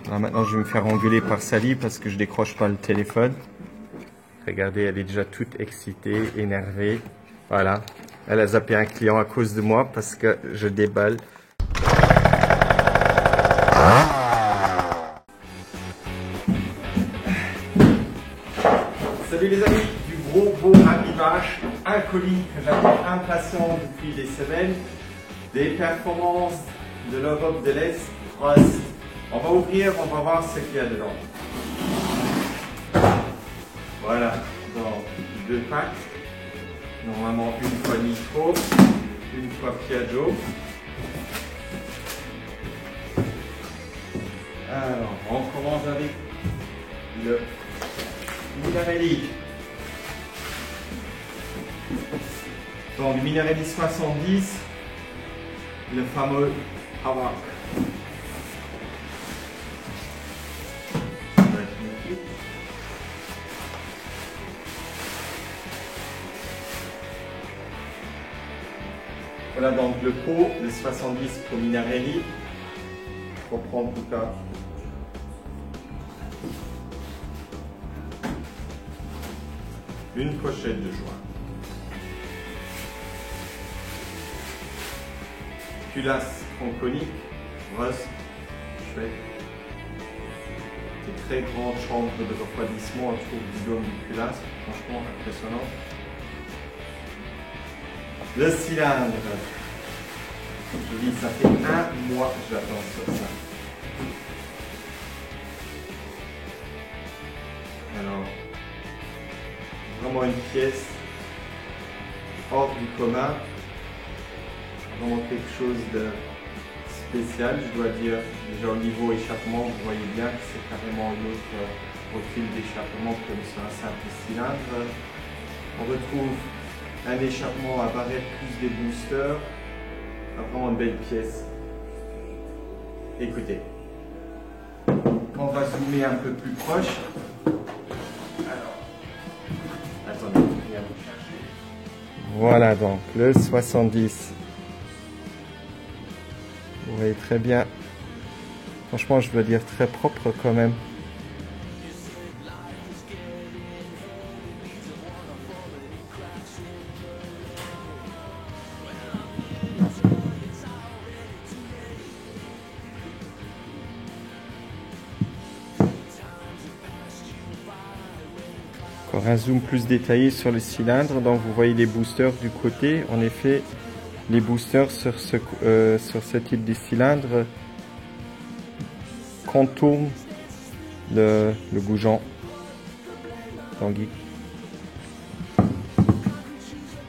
Alors maintenant, je vais me faire engueuler par Sally parce que je décroche pas le téléphone. Regardez, elle est déjà toute excitée, énervée. Voilà. Elle a zappé un client à cause de moi parce que je déballe. Salut les amis, du gros beau arrivage, un colis que j'avais impatient depuis des semaines, des performances de l'Europe de l'Est, Rust. On va ouvrir, on va voir ce qu'il y a dedans. Voilà, donc 2 packs, normalement une fois Nitro, une fois Piaggio. Alors, on commence avec le Minarelli. Donc, le Minarelli 70, le fameux Hawk. Voilà donc le pot de 70 pour Minarelli. Pour prendre tout ça. Une pochette de joint. Culasse tronconique, Rust, chouette. Des très grandes chambres de refroidissement autour du dôme du culasse, franchement impressionnant. Le cylindre. Je dis, ça fait 1 mois que j'attends ça. Alors, vraiment une pièce hors du commun. Vraiment quelque chose de spécial, je dois dire. Déjà au niveau échappement, vous voyez bien que c'est carrément l'autre profil d'échappement comme sur un simple cylindre. On retrouve un échappement à barrette plus des boosters. Vraiment une belle pièce. Écoutez, on va zoomer un peu plus proche. Alors, attendez, viens vous chercher. Voilà donc le 70. Vous voyez très bien. Franchement, je dois dire très propre quand même. Encore un zoom plus détaillé sur le cylindre. Donc vous voyez les boosters du côté. En effet, les boosters sur ce type de cylindre contournent le goujon Tanguy.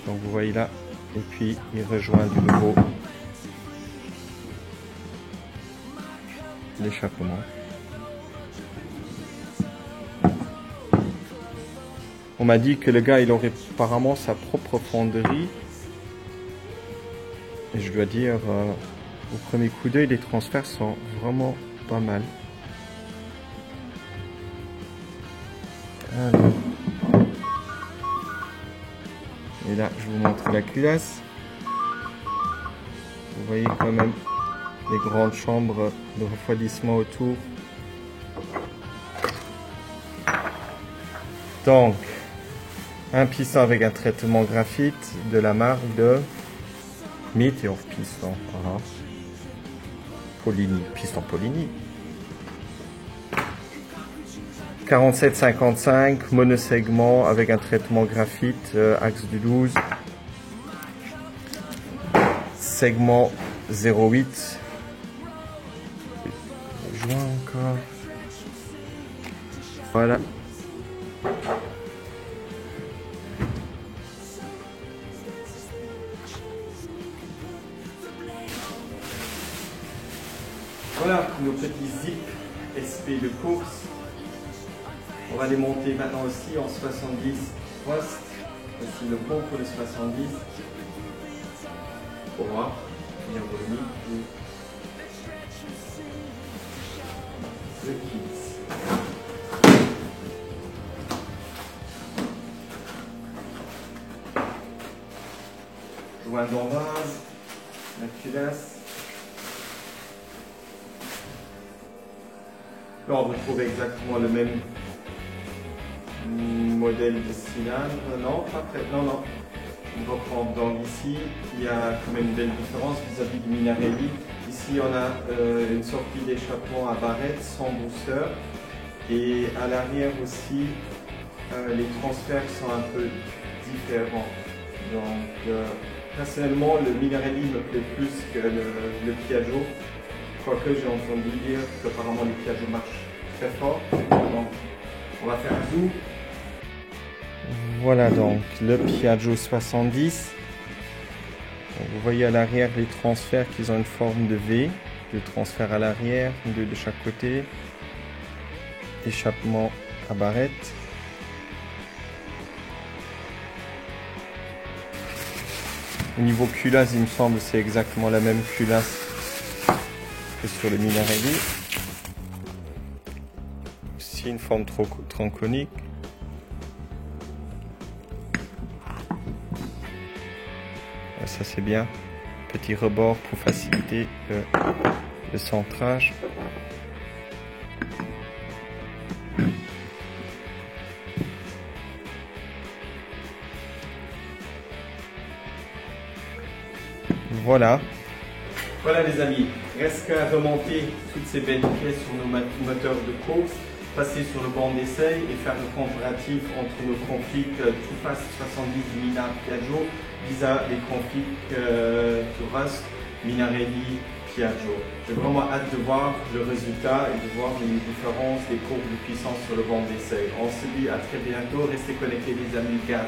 Donc vous voyez là. Et puis il rejoint du nouveau l'échappement. On m'a dit que le gars il aurait apparemment sa propre fonderie. Et je dois dire, au premier coup d'œil, les transferts sont vraiment pas mal. Alors. Et là, je vous montre la culasse. Vous voyez quand même les grandes chambres de refroidissement autour. Donc, un piston avec un traitement graphite de la marque de Meteor Piston. Polini, piston Polini. 47-55, monosegment avec un traitement graphite, axe du 12. Segment 08. Joint encore. Voilà. Voilà nos petits zips SP de course. On va les monter maintenant aussi en 70 Rust. Voici le bon pour le 70. Pour voir, bien remis. Le kit. Joint d'embrase, la culasse. Là, on retrouve exactement le même modèle de cylindre. Non, pas près. Non, non. On reprend donc ici. Il y a quand même une belle différence vis-à-vis du Minarelli. Ici, on a une sortie d'échappement à barrette sans booster. Et à l'arrière aussi, les transferts sont un peu différents. Donc, personnellement, le Minarelli me plaît plus que le Piaggio. Quoique j'ai entendu dire qu'apparemment les Piaggio marchent très fort. Donc, on va faire un zoom. Voilà donc le Piaggio 70. Donc, vous voyez à l'arrière les transferts qui ont une forme de V. Deux transferts à l'arrière, deux de chaque côté. Échappement à barrette. Au niveau culasse, il me semble que c'est exactement la même culasse que sur le Minarelli. Ici une forme tronconique. Ça c'est bien. Petit rebord pour faciliter le centrage. Voilà. Voilà les amis, reste qu'à remonter toutes ces belles pièces sur nos moteurs de course, passer sur le banc d'essai et faire le comparatif entre nos configs Toofast 70 du Minard Piaggio vis-à-vis les configs Rust, Minarelli, Piaggio. J'ai vraiment hâte de voir le résultat et de voir les différences des courbes de puissance sur le banc d'essai. On se dit à très bientôt, restez connectés les amis, gars.